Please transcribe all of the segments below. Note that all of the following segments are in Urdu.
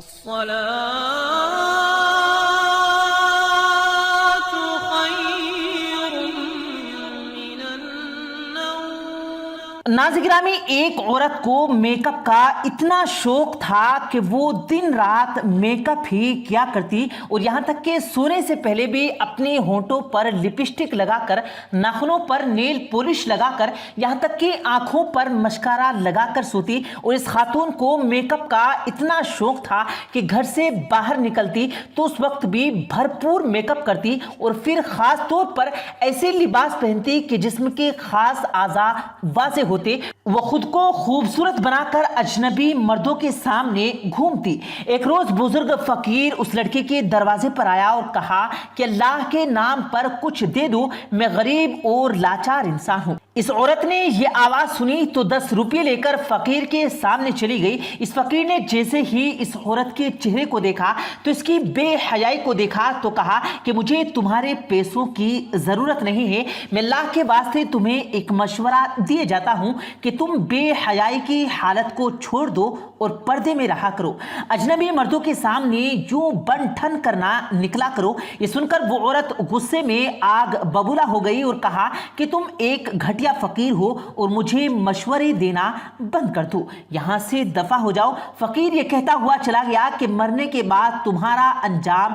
الصلاة خير من النوم۔ ناظرین گرامی، ایک عورت کو میک اپ کا اتنا شوق تھا کہ وہ دن رات میک اپ ہی کیا کرتی، اور یہاں تک کہ سونے سے پہلے بھی اپنے ہونٹوں پر لپسٹک لگا کر، ناخنوں پر نیل پولش لگا کر، یہاں تک کہ آنکھوں پر مشکارا لگا کر سوتی۔ اور اس خاتون کو میک اپ کا اتنا شوق تھا کہ گھر سے باہر نکلتی تو اس وقت بھی بھرپور میک اپ کرتی، اور پھر خاص طور پر ایسے لباس پہنتی کہ جسم کے خاص اعضاء واضح ہوتے۔ وہ خود کو خوبصورت بنا کر اجنبی مردوں کے سامنے گھومتی۔ ایک روز بزرگ فقیر اس لڑکے کے دروازے پر آیا اور کہا کہ اللہ کے نام پر کچھ دے دو، میں غریب اور لاچار انسان ہوں۔ اس عورت نے یہ آواز سنی تو 10 روپے لے کر فقیر کے سامنے چلی گئی۔ اس فقیر نے جیسے ہی اس عورت کے چہرے کو دیکھا تو اس کی بے حیائی کو دیکھا تو کہا کہ مجھے تمہارے پیسوں کی ضرورت نہیں ہے، میں اللہ کے واسطے تمہیں ایک مشورہ دیے جاتا ہوں کہ تم بے حیائی کی حالت کو چھوڑ دو اور پردے میں رہا کرو، اجنبی مردوں کے سامنے یوں بن ٹھن کرنا نکلا کرو۔ یہ سن کر وہ عورت غصے میں آگ ببولا ہو گئی اور کہا کہ تم ایک گھٹیا فقیر ہو اور مجھے مشورے دینا بند کر دو، یہاں سے دفع ہو جاؤ۔ فقیر یہ کہتا ہوا چلا گیا کہ مرنے کے بعد تمہارا انجام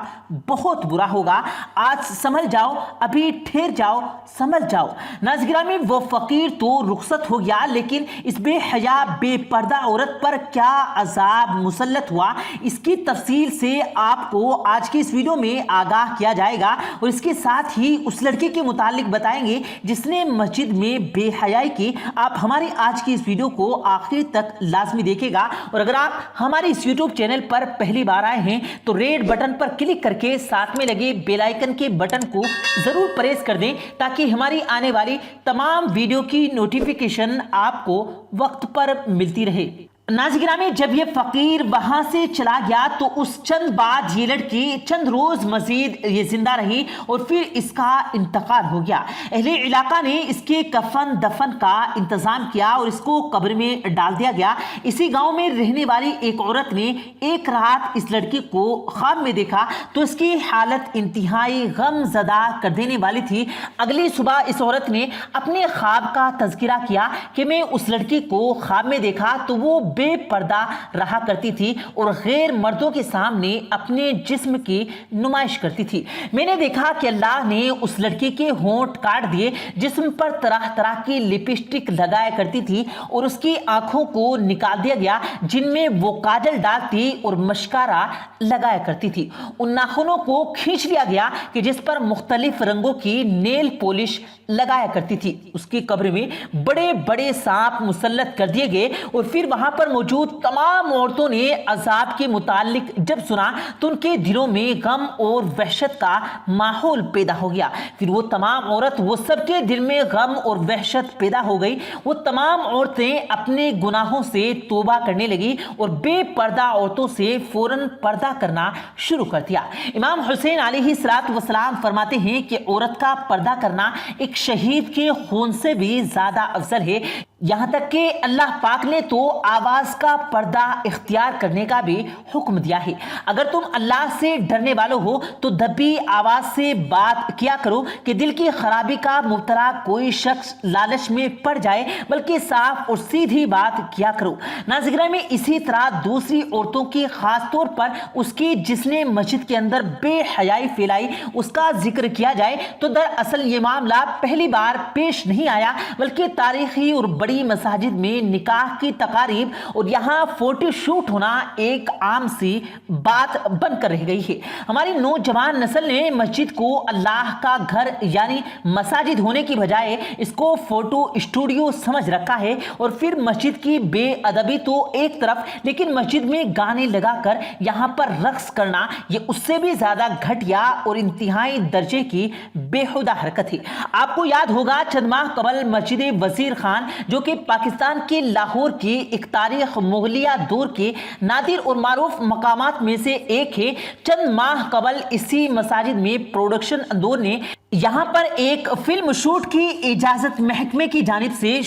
بہت برا ہوگا، آج سنبھل جاؤ، ابھی ٹھہر جاؤ، سنبھل جاؤ۔ ناظرین گرامی، وہ فقیر تو رخصت ہو گیا، لیکن اس بے حیا بے پردہ عورت پر کیا عذاب مسلط ہوا، اس کی تفصیل سے آپ کو آج کی اس ویڈیو میں آگاہ کیا جائے گا، اور اس کے ساتھ ہی اس لڑکے کے متعلق بتائیں گے جس نے مسجد میں بے حیائی کی۔ آپ ہماری آج کی اس ویڈیو کو آخر تک لازمی دیکھے گا، اور اگر آپ ہماری اس یوٹیوب چینل پر پہلی بار آئے ہیں تو ریڈ بٹن پر کلک کر کے ساتھ میں لگے بیل آئیکن کے بٹن کو ضرور پریس کر دیں تاکہ ہماری آنے والی تمام ویڈیو کی نوٹیفیکیشن آپ کو وقت پر ملتی رہے۔ ناظرین گرامی، جب یہ فقیر وہاں سے چلا گیا تو اس چند بعد یہ لڑکی چند روز مزید یہ زندہ رہی اور پھر اس کا انتقال ہو گیا۔ اہل علاقہ نے اس کے کفن دفن کا انتظام کیا اور اس کو قبر میں ڈال دیا گیا۔ اسی گاؤں میں رہنے والی ایک عورت نے ایک رات اس لڑکی کو خواب میں دیکھا تو اس کی حالت انتہائی غم زدہ کر دینے والی تھی۔ اگلی صبح اس عورت نے اپنے خواب کا تذکرہ کیا کہ میں اس لڑکی کو خواب میں دیکھا تو وہ بے پردہ رہا کرتی تھی اور غیر مردوں کے سامنے اپنے جسم کی نمائش کرتی تھی۔ میں نے دیکھا کہ اللہ نے اس لڑکی کے ہونٹ کاٹ دیے، جسم پر طرح طرح کی لپسٹک لگایا کرتی تھی، اور اس کی آنکھوں کو نکال دیا گیا جن میں وہ کاجل ڈالتی اور مشکارا لگایا کرتی تھی۔ ان ناخنوں کو کھینچ لیا گیا کہ جس پر مختلف رنگوں کی نیل پولش لگایا کرتی تھی۔ اس کی قبر میں بڑے بڑے سانپ مسلط کر دیے گئے، اور پھر وہاں پر موجود تمام عورتوں نے عذاب کے متعلق جب سنا تو ان کے دلوں میں غم اور وحشت کا ماحول پیدا ہو گیا۔ پھر وہ تمام عورت، وہ سب کے دل میں غم اور وحشت پیدا ہو گئی۔ وہ تمام عورتیں اپنے گناہوں سے توبہ کرنے لگی اور بے پردہ عورتوں سے فوراً پردہ کرنا شروع کر دیا۔ امام حسین علیہ السلام فرماتے ہیں کہ عورت کا پردہ کرنا ایک شہید کے خون سے بھی زیادہ افضل ہے، یہاں تک کہ اللہ پاک نے تو آواز کا پردہ اختیار کرنے کا بھی حکم دیا ہے۔ اگر تم اللہ سے ڈرنے والوں ہو تو دبی آواز سے بات کیا کرو کہ دل کی خرابی کا مبتلا کوئی شخص لالچ میں پڑ جائے، بلکہ صاف اور سیدھی بات کیا کرو۔ ناظرین میں اسی طرح دوسری عورتوں کی، خاص طور پر اس کی جس نے مسجد کے اندر بے حیائی پھیلائی، اس کا ذکر کیا جائے تو دراصل یہ معاملہ پہلی بار پیش نہیں آیا، بلکہ تاریخی اور بڑی مساجد میں نکاح کی تقاریب اور یہاں فوٹو شوٹ ہونا ایک عام سی بات بن کر رہ گئی ہے۔ ہماری نوجوان نسل نے مسجد کو اللہ کا گھر یعنی مساجد ہونے کی بجائے اس کو فوٹو اسٹوڈیو سمجھ رکھا ہے، اور پھر مسجد کی بے ادبی تو ایک طرف، لیکن مسجد میں گانے لگا کر یہاں پر رقص کرنا یہ اس سے بھی زیادہ گھٹیا اور انتہائی درجے کی بےہودہ حرکت ہے۔ آپ کو یاد ہوگا چند ماہ قبل مسجد وزیر خان، جو کہ پاکستان کے لاہور کی ایک تاریخ مغلیہ دور کے نادر اور معروف مقامات میں سے ایک ہے، چند ماہ قبل اسی مساجد میں پروڈکشن اندور نے یہاں پر ایک فلم شوٹ کی اجازت محکمے کی جانب سے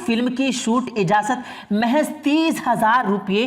فلم کی شوٹ اجازت محض 30,000 روپے